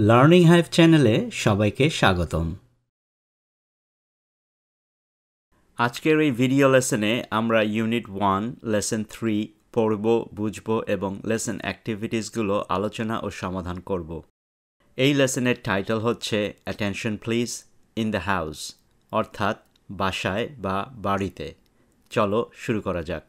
Learning hive চ্যানেলে সবাইকে স্বাগতম। আজকের এই ভিডিও লেসনে আমরা ইউনিট 1 লেসন 3 পড়ব, বুঝব এবং লেসন অ্যাক্টিভিটিসগুলো আলোচনা ও সমাধান করব। এই লেসনের টাইটেল হচ্ছে attention please in the house, অর্থাৎ বাসায় বা বাড়িতে। চলো শুরু করা যাক।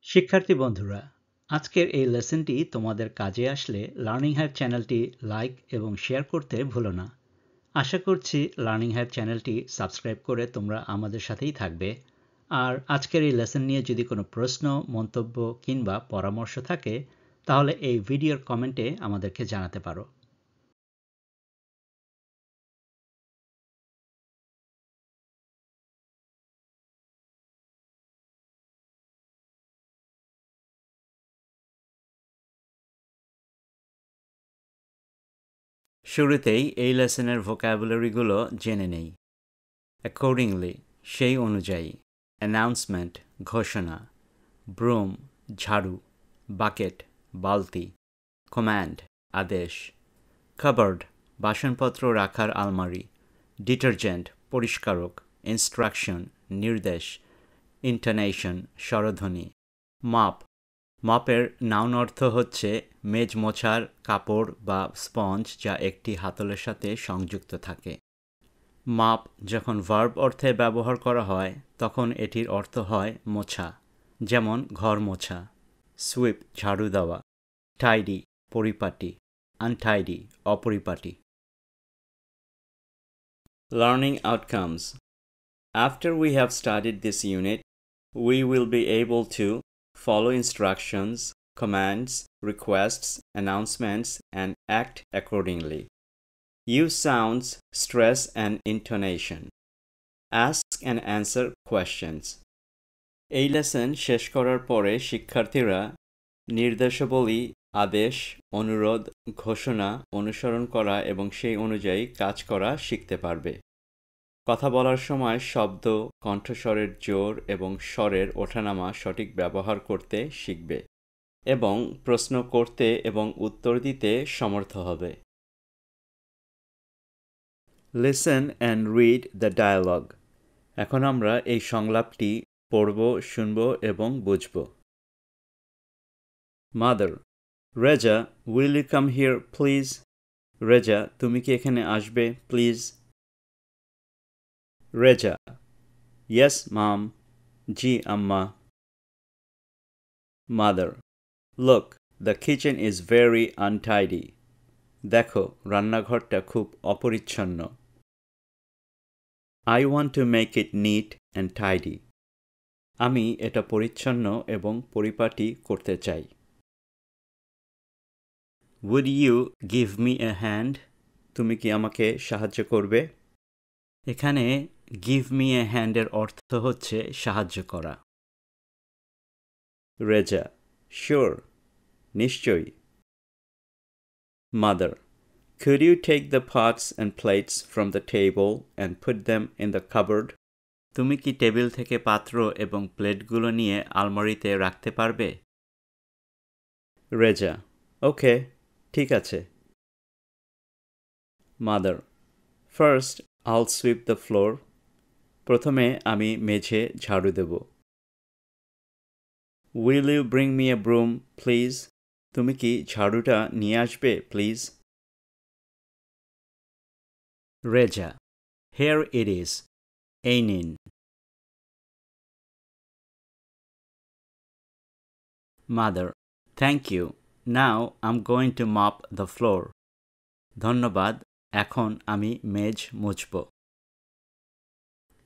শিক্ষার্থী বন্ধুরা, আজকের এই লেসনটি তোমাদের কাজে আসলে লার্নিং হাইভ চ্যানেলটি লাইক এবং শেয়ার করতে ভুলো না। আশা করছি লার্নিং হাইভ চ্যানেলটি সাবস্ক্রাইব করে তোমরা আমাদের সাথেই থাকবে। আর আজকের এই লেসন নিয়ে যদি কোনো প্রশ্ন, মন্তব্য কিংবা পরামর্শ থাকে তাহলে এই ভিডিওর কমেন্টে আমাদেরকে জানাতে পারো। শুরুতেই এই লেসনের ভোকাবুলারিগুলো জেনে নেই। অ্যাকর্ডিংলি, সেই অনুযায়ী। অ্যানাউন্সমেন্ট, ঘোষণা। ব্রুম, ঝাড়ু। বাকেট, বালতি। কমান্ড, আদেশ। কাবার্ড, বাসনপত্র রাখার আলমারি। ডিটারজেন্ট, পরিষ্কারক। ইনস্ট্রাকশন, নির্দেশ। ইন্টোনেশন, স্বরধ্বনি। মাপ, মপের নাউন অর্থ হচ্ছে মেজ মোছার কাপড় বা স্পঞ্জ যা একটি হাতলের সাথে সংযুক্ত থাকে। মাপ যখন ভার্ব অর্থে ব্যবহার করা হয় তখন এটির অর্থ হয় মোছা, যেমন ঘর মোছা। সুইপ, ঝাড়ু দেওয়া। টাইডি, পরিপাটি। Untidy, অপরিপাটি। Learning outcomes. After we have studied this unit, we will be able to follow instructions, commands, requests, announcements, and act accordingly. Use sounds, stress, and intonation. Ask and answer questions. এই lesson শেষ করার পরে শিক্ষার্থীরা নির্দেশাবলী, আদেশ, অনুরোধ, ঘোষণা অনুসরণ করা এবং সেই অনুযায়ী কাজ করা শিখতে পারবে। কথা বলার সময় শব্দ, কণ্ঠস্বরের জোর এবং স্বরের ওঠানামা সঠিক ব্যবহার করতে শিখবে এবং প্রশ্ন করতে এবং উত্তর দিতে সমর্থ হবে। Listen and read the dialogue. এখন আমরা এই সংলাপটি পড়ব, শুনব এবং বুঝব। Mother, Reza, will you come here please? Reza, তুমি কি এখানে আসবে প্লিজ? Reza, yes mum. জি আম্মা। Mother, look, the kitchen is very untidy. দেখো, রান্নাঘরটা খুব অপরিচ্ছন্ন। I want to make it neat and tidy. আমি এটা পরিচ্ছন্ন এবং পরিপাটি করতে চাই। Would you give me a hand? তুমি কি আমাকে সাহায্য করবে? এখানে গিভ মি এ হ্যান্ডের অর্থ হচ্ছে সাহায্য করা। রেজা, শিওর, নিশ্চয়ই। Mother, could you take the pots and plates from the table and put them in the cupboard? তুমি কি টেবিল থেকে পাত্র এবং প্লেটগুলো নিয়ে আলমারিতে রাখতে পারবে? রেজা, ওকে, ঠিক আছে। Mother, first I'll sweep the floor. প্রথমে আমি মেঝে ঝাড়ু দেব। Will you bring me a broom, please? তুমি কি ঝাড়ুটা নিয়ে আসবে please? Reza, here it is. এই নিন। Mother, thank you. Now I'm going to mop the floor. ধন্যবাদ, এখন আমি মেজ মুছব।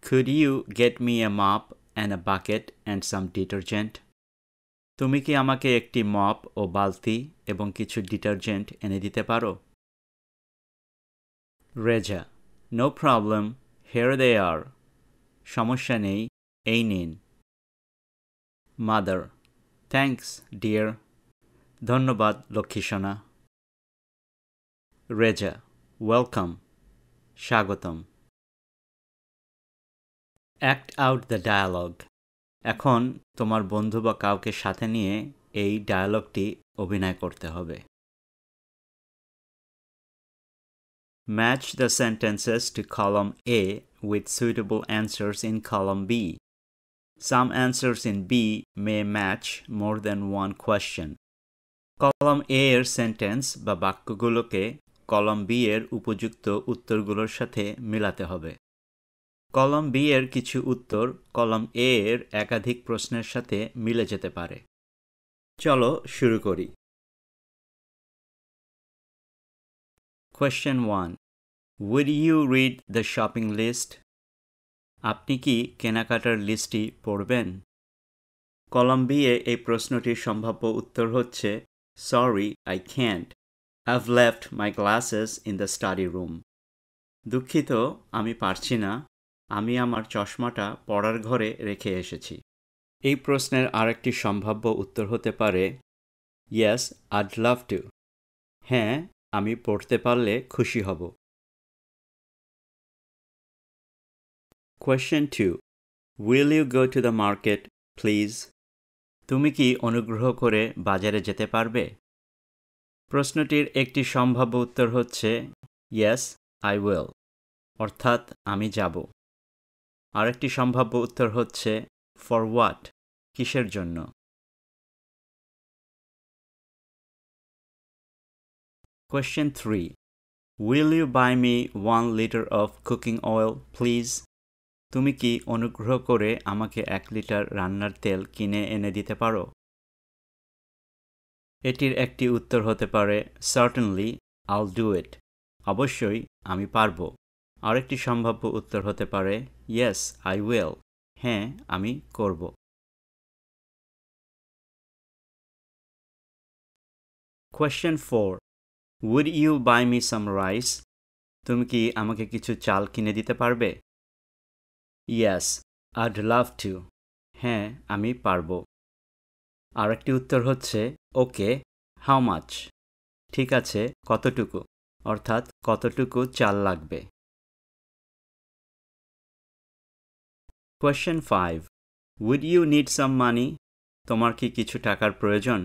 Could you get me a mop and a bucket and some detergent? তুমি কি আমাকে একটি মপ ও বালতি এবং কিছু ডিটারজেন্ট এনে দিতে পারো? Reza, no problem, here they are. সমস্যা নেই, এই নিন। Mother, thanks dear. ধন্যবাদ লক্ষ্মীসোনা। রেজা, ওয়েলকাম, স্বাগতম। Act out the dialogue. এখন তোমার বন্ধু বা কাউকে সাথে নিয়ে এই ডায়ালগটি অভিনয় করতে হবে। Match the sentences to column A with suitable answers in column B. Some answers in B may match more than one question. Column A এর সেন্টেন্স বা বাক্যগুলোকে কলাম B এর উপযুক্ত উত্তরগুলোর সাথে মিলাতে হবে। কলাম B এর কিছু উত্তর কলাম A এর একাধিক প্রশ্নের সাথে মিলে যেতে পারে। চলো শুরু করি। Question 1. Would you read the shopping list? আপনি কি কেনাকাটার লিস্টটি পড়বেন? কলাম B এ এই প্রশ্নটির সম্ভাব্য উত্তর হচ্ছে Sorry, I can't. I've left my glasses in the study room. দুঃখিত, আমি পারছি না। আমি আমার চশমাটা পড়ার ঘরে রেখে এসেছি। এই প্রশ্নের আরেকটি সম্ভাব্য উত্তর হতে পারে Yes, I'd love to. হ্যাঁ, আমি পড়তে পারলে খুশি হব। Question 2. Will you go to the market, please? তুমি কি অনুগ্রহ করে বাজারে যেতে পারবে? প্রশ্নটির একটি সম্ভাব্য উত্তর হচ্ছে Yes, I will. অর্থাৎ আমি যাব। আরেকটি সম্ভাব্য উত্তর হচ্ছে For what? কিসের জন্য? Question 3. Will you buy me 1 liter of cooking oil, please? তুমি কি অনুগ্রহ করে আমাকে 1 লিটার রান্নার তেল কিনে এনে দিতে পারো? এটির একটি উত্তর হতে পারে Certainly, I'll do it. অবশ্যই, আমি পারব। আরেকটি সম্ভাব্য উত্তর হতে পারে Yes, I will. হ্যাঁ, আমি করব। Question 4. Would you buy me some rice? তুমি কি আমাকে কিছু চাল কিনে দিতে পারবে? Yes, I'd love to. হ্যাঁ, আমি পারব। আরেকটি উত্তর হচ্ছে Okay, how much? ঠিক আছে, কতটুকু? অর্থাৎ কতটুকু চাল লাগবে। Question 5. Would you need some money? তোমার কি কিছু টাকার প্রয়োজন?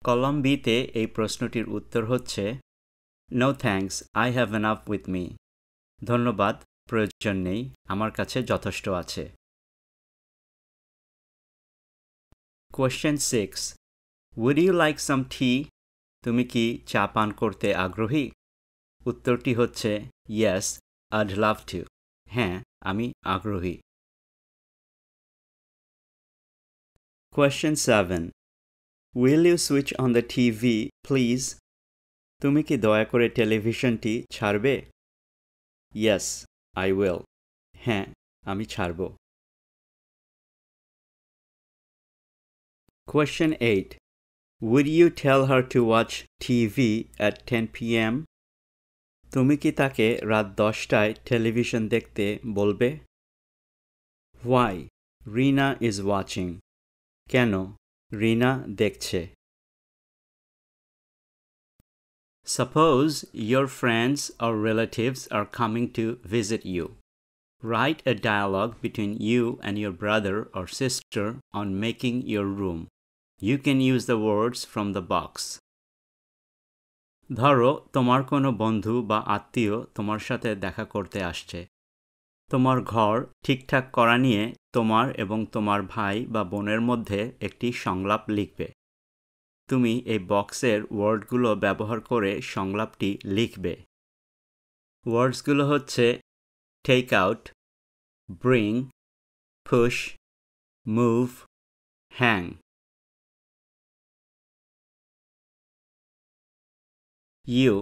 কলাম B তে এই প্রশ্নটির উত্তর হচ্ছে No thanks, I have enough with me. ধন্যবাদ, প্রয়োজন নেই, আমার কাছে যথেষ্ট আছে। Question 6. Would you like some tea? তুমি কি চা পান করতে আগ্রহী? উত্তরটি হচ্ছে Yes, I'd love to. হ্যাঁ, আমি আগ্রহী। Question 7. Will you switch on the TV, please? তুমি কি দয়া করে টেলিভিশনটি ছাড়বে? Yes, I will. হ্যাঁ, আমি ছাড়ব। Question 8. Would you tell her to watch TV at 10 p.m.? তুমি কি তাকে রাত 10টায় টেলিভিশন দেখতে বলবে? Why? Rina is watching. কেন? রিনা দেখছে। Suppose your friends or relatives are coming to visit you. Write a dialogue between you and your brother or sister on making your room. You can use the words from the box. ধরো তোমার কোনো বন্ধু বা আত্মীয় তোমার সাথে দেখা করতে আসছে। তোমার ঘর ঠিকঠাক করা নিয়ে তোমার এবং তোমার ভাই বা বোনের মধ্যে একটি সংলাপ লিখবে। তুমি এই বক্সের ওয়ার্ডগুলো ব্যবহার করে সংলাপটি লিখবে। ওয়ার্ডসগুলো হচ্ছে take out, bring, push, move, hang. You.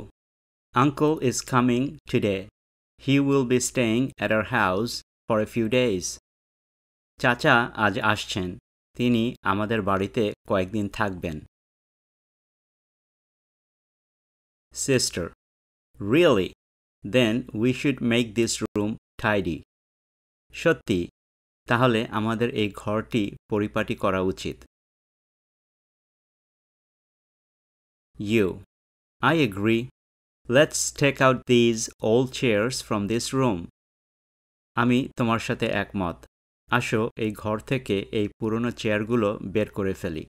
Uncle is coming today. He will be staying at our house for a few days. চাচা আজ আসছেন। তিনি আমাদের বাড়িতে কয়েকদিন থাকবেন। Sister. Really? Then we should make this room tidy. সত্যি? তাহলে আমাদের এই ঘরটি পরিপাটি করা উচিত। You. I agree. Let's take out these old chairs from this room. আমি তোমার সাথে একমত। আসো এই ঘর থেকে এই পুরনো চেয়ারগুলো বের করে ফেলি।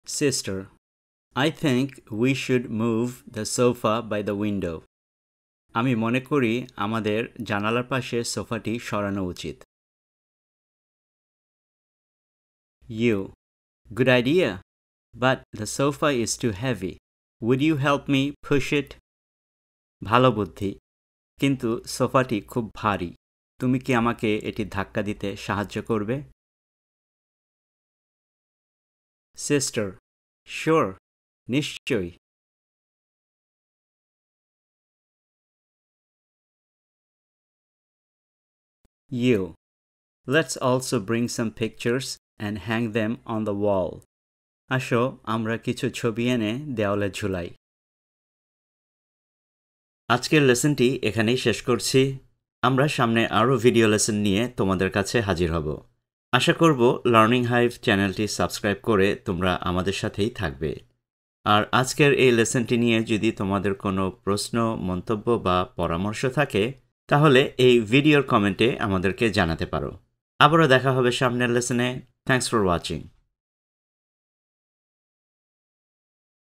Sister. I think we should move the sofa by the window. আমি মনে করি আমাদের জানালার পাশে সোফাটি সরানো উচিত। You. Good idea. But the sofa is too heavy. Would you help me push it? ভালো বুদ্ধি, কিন্তু সোফাটি খুব ভারী। তুমি কি আমাকে এটি ধাক্কা দিতে সাহায্য করবে? Sister. Sure. নিশ্চয়ই। You. Let's also bring some pictures and hang them on the wall. আসো আমরা কিছু ছবি এনে দেওয়ালে ঝুলাই। আজকের লেসনটি এখানেই শেষ করছি। আমরা সামনে আরও ভিডিও লেসন নিয়ে তোমাদের কাছে হাজির হব। আশা করব লার্নিং হাইভ চ্যানেলটি সাবস্ক্রাইব করে তোমরা আমাদের সাথেই থাকবে। আর আজকের এই লেসনটি নিয়ে যদি তোমাদের কোনো প্রশ্ন, মন্তব্য বা পরামর্শ থাকে তাহলে এই ভিডিওর কমেন্টে আমাদেরকে জানাতে পারো। আবারও দেখা হবে সামনের লেসনে। Thanks for watching.